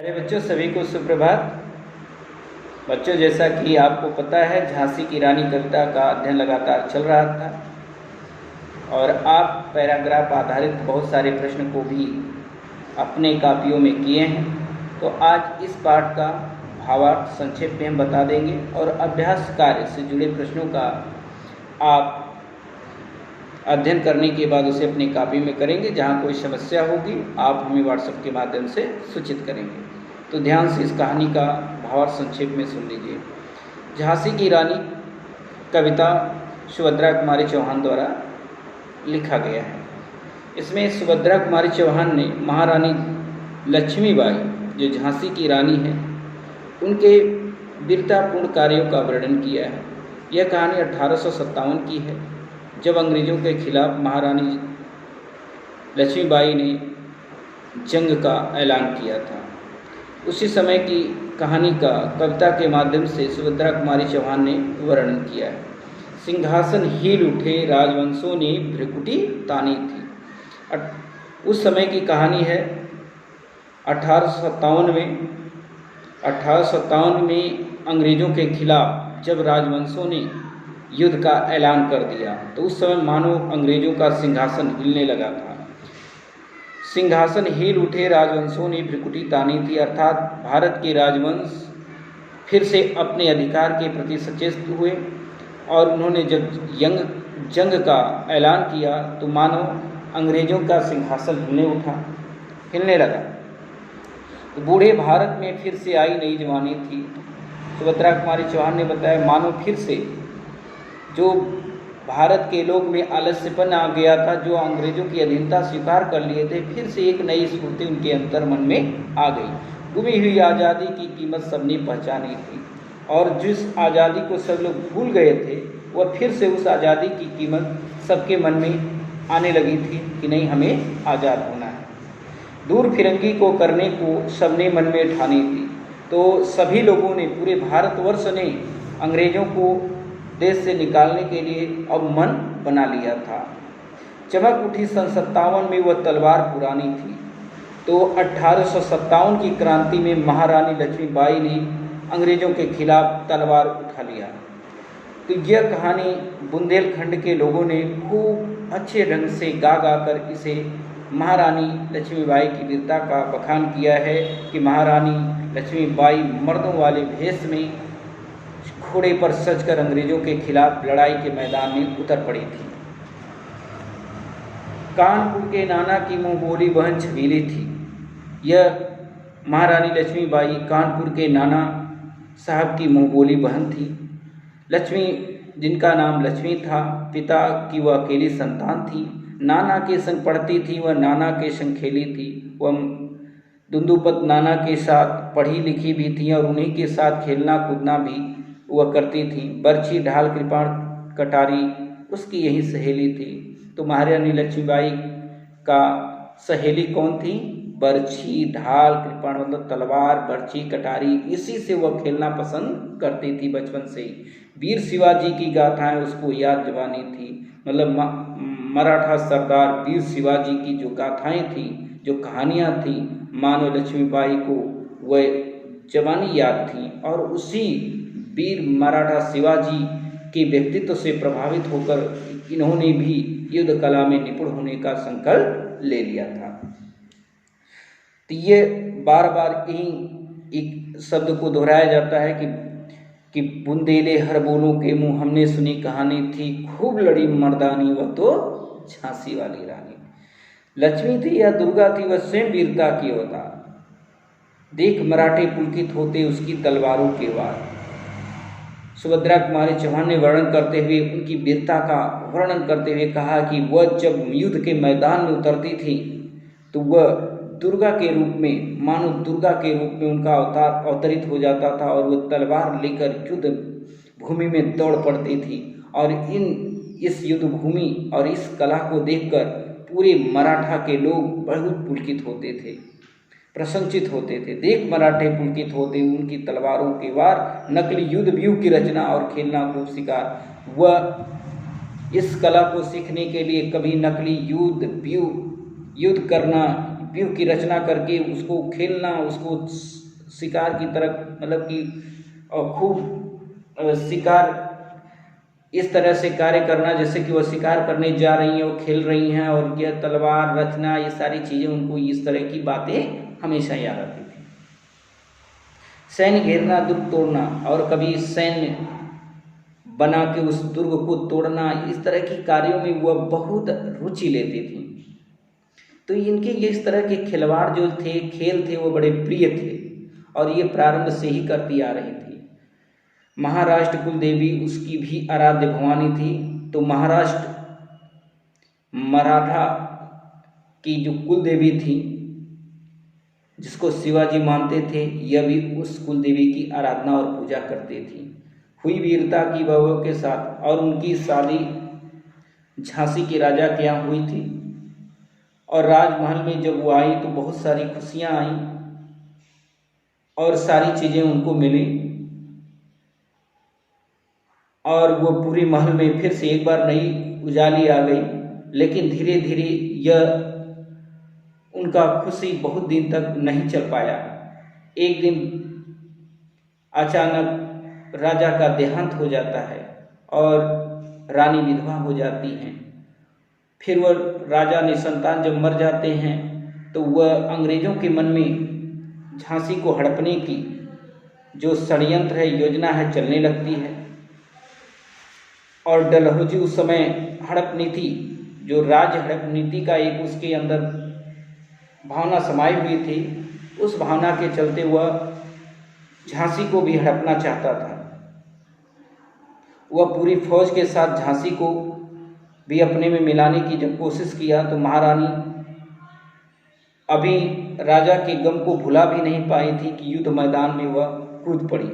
मेरे बच्चों, सभी को सुप्रभात। बच्चों, जैसा कि आपको पता है, झांसी की रानी कविता का अध्ययन लगातार चल रहा था और आप पैराग्राफ आधारित बहुत सारे प्रश्न को भी अपने कापियों में किए हैं। तो आज इस पाठ का भावार्थ संक्षेप में हम बता देंगे और अभ्यास कार्य से जुड़े प्रश्नों का आप अध्ययन करने के बाद उसे अपनी कापी में करेंगे। जहाँ कोई समस्या होगी आप हमें व्हाट्सएप के माध्यम से सूचित करेंगे। तो ध्यान से इस कहानी का भावार्थ संक्षेप में सुन लीजिए। झांसी की रानी कविता सुभद्रा कुमारी चौहान द्वारा लिखा गया है। इसमें सुभद्रा कुमारी चौहान ने महारानी लक्ष्मीबाई, जो झांसी की रानी है, उनके वीरतापूर्ण कार्यों का वर्णन किया है। यह कहानी 1857 की है, जब अंग्रेज़ों के खिलाफ महारानी लक्ष्मीबाई ने जंग का ऐलान किया था। उसी समय की कहानी का कविता के माध्यम से सुभद्रा कुमारी चौहान ने वर्णन किया है। सिंहासन हिल उठे, राजवंशों ने भ्रिकुटी तानी थी। उस समय की कहानी है। 1857 में अंग्रेज़ों के खिलाफ जब राजवंशों ने युद्ध का ऐलान कर दिया, तो उस समय मानो अंग्रेज़ों का सिंहासन हिलने लगा था। सिंहासन हिल उठे, राजवंशों ने भ्रिकुटी तानी थी, अर्थात भारत के राजवंश फिर से अपने अधिकार के प्रति सचेत हुए और उन्होंने जब जंग का ऐलान किया तो मानो अंग्रेज़ों का सिंहासन हिलने लगा। तो बूढ़े भारत में फिर से आई नई जवानी थी। सुभद्रा कुमारी चौहान ने बताया, मानो फिर से जो भारत के लोग में आलस्यपन आ गया था, जो अंग्रेज़ों की अधीनता स्वीकार कर लिए थे, फिर से एक नई स्फूर्ति उनके अंतर मन में आ गई। गुमी हुई आज़ादी की कीमत सबने पहचानी थी और जिस आज़ादी को सब लोग भूल गए थे, वह फिर से उस आज़ादी की कीमत सबके मन में आने लगी थी कि नहीं, हमें आज़ाद होना है। दूर फिरंगी को करने को सबने मन में ठानी थी। तो सभी लोगों ने, पूरे भारतवर्ष ने अंग्रेज़ों को देश से निकालने के लिए अब मन बना लिया था। चमक उठी सन 57 में वह तलवार पुरानी थी। तो 1857 की क्रांति में महारानी लक्ष्मीबाई ने अंग्रेज़ों के खिलाफ तलवार उठा लिया। तो यह कहानी बुंदेलखंड के लोगों ने खूब अच्छे ढंग से गा कर इसे महारानी लक्ष्मीबाई की वीरता का बखान किया है कि महारानी लक्ष्मीबाई मर्दों वाले भेष में घोड़े पर सजकर अंग्रेज़ों के खिलाफ लड़ाई के मैदान में उतर पड़ी थी। कानपुर के नाना की मुँह बोली बहन छबीली थी। यह महारानी लक्ष्मीबाई कानपुर के नाना साहब की मुँह बोली बहन थी। लक्ष्मी, जिनका नाम लक्ष्मी था, पिता की वह अकेली संतान थी। नाना के संग पढ़ती थी, वह नाना के संग खेली थी। वह दुंदुपत नाना के साथ पढ़ी लिखी भी थी और उन्हीं के साथ खेलना कूदना भी वह करती थी। बर्छी, ढाल, कृपाण, कटारी उसकी यही सहेली थी। तो महारानी लक्ष्मीबाई का सहेली कौन थी? बर्छी, ढाल, कृपाण मतलब तलवार, बर्छी, कटारी, इसी से वह खेलना पसंद करती थी बचपन से ही। वीर शिवाजी की गाथाएं उसको याद जवानी थी। मतलब मराठा सरदार वीर शिवाजी की जो गाथाएं थी, जो कहानियाँ थी, मानो लक्ष्मीबाई को वह जवानी याद थी और उसी वीर मराठा शिवाजी के व्यक्तित्व से प्रभावित होकर इन्होंने भी युद्ध कला में निपुण होने का संकल्प ले लिया था। तो ये बार बार यही एक शब्द को दोहराया जाता है कि बुंदेले हर बोलों के मुँह, हमने सुनी कहानी थी, खूब लड़ी मर्दानी वह तो झांसी वाली रानी। लक्ष्मी थी या दुर्गा थी, वह स्वयं वीरता की अवतार। देख मराठे पुलकित होते उसकी तलवारों के वार। सुभद्रा कुमारी चौहान ने वर्णन करते हुए, उनकी वीरता का वर्णन करते हुए कहा कि वह जब युद्ध के मैदान में उतरती थी तो वह दुर्गा के रूप में, मानो दुर्गा के रूप में उनका अवतार अवतरित हो जाता था और वह तलवार लेकर युद्ध भूमि में दौड़ पड़ती थी। और इस युद्ध भूमि और इस कला को देखकर पूरे मराठा के लोग बहुत पुलकित होते थे, प्रशंसित होते थे। देख मराठे पुलकित होते उनकी तलवारों के वार, नकली युद्ध व्यूह की रचना और खेलना खूब शिकार। वह इस कला को सीखने के लिए कभी नकली युद्ध करना व्यूह की रचना करके उसको खेलना, उसको शिकार की तरफ मतलब कि खूब शिकार इस तरह से कार्य करना जैसे कि वह शिकार करने जा रही हैं, वो खेल रही हैं, और यह तलवार रचना, ये सारी चीज़ें उनको इस तरह की बातें हमेशा याद आती थी। सैन्य घेरना, दुर्ग तोड़ना, और कभी सैन्य बना के उस दुर्ग को तोड़ना, इस तरह की कार्यों में वह बहुत रुचि लेती थी। तो इनके ये इस तरह के खिलवाड़ जो थे, खेल थे, वो बड़े प्रिय थे और ये प्रारंभ से ही करती आ रही थी। महाराष्ट्र कुल देवी उसकी भी आराध्य भवानी थी। तो महाराष्ट्र मराठा की जो कुल देवी थी, जिसको शिवाजी मानते थे, यह भी उस कुल देवी की आराधना और पूजा करती थी। हुई वीरता की वैभव के साथ, और उनकी शादी झांसी के राजा के यहाँ हुई थी, और राजमहल में जब वो आई तो बहुत सारी खुशियाँ आई और सारी चीज़ें उनको मिली, और वो पूरी महल में फिर से एक बार नई उजाली आ गई। लेकिन धीरे धीरे यह उनका खुशी बहुत दिन तक नहीं चल पाया। एक दिन अचानक राजा का देहांत हो जाता है और रानी विधवा हो जाती हैं। फिर वह राजा निसंतान जब मर जाते हैं तो वह अंग्रेज़ों के मन में झांसी को हड़पने की जो षड्यंत्र है, योजना है, चलने लगती है। और डलहौजी उस समय हड़प नीति, जो राज्य हड़प नीति का एक उसके अंदर भावना समाई हुई थी, उस भावना के चलते वह झांसी को भी हड़पना चाहता था। वह पूरी फौज के साथ झांसी को भी अपने में मिलाने की जब कोशिश किया तो महारानी अभी राजा के गम को भुला भी नहीं पाई थी कि युद्ध मैदान में वह कूद पड़ी।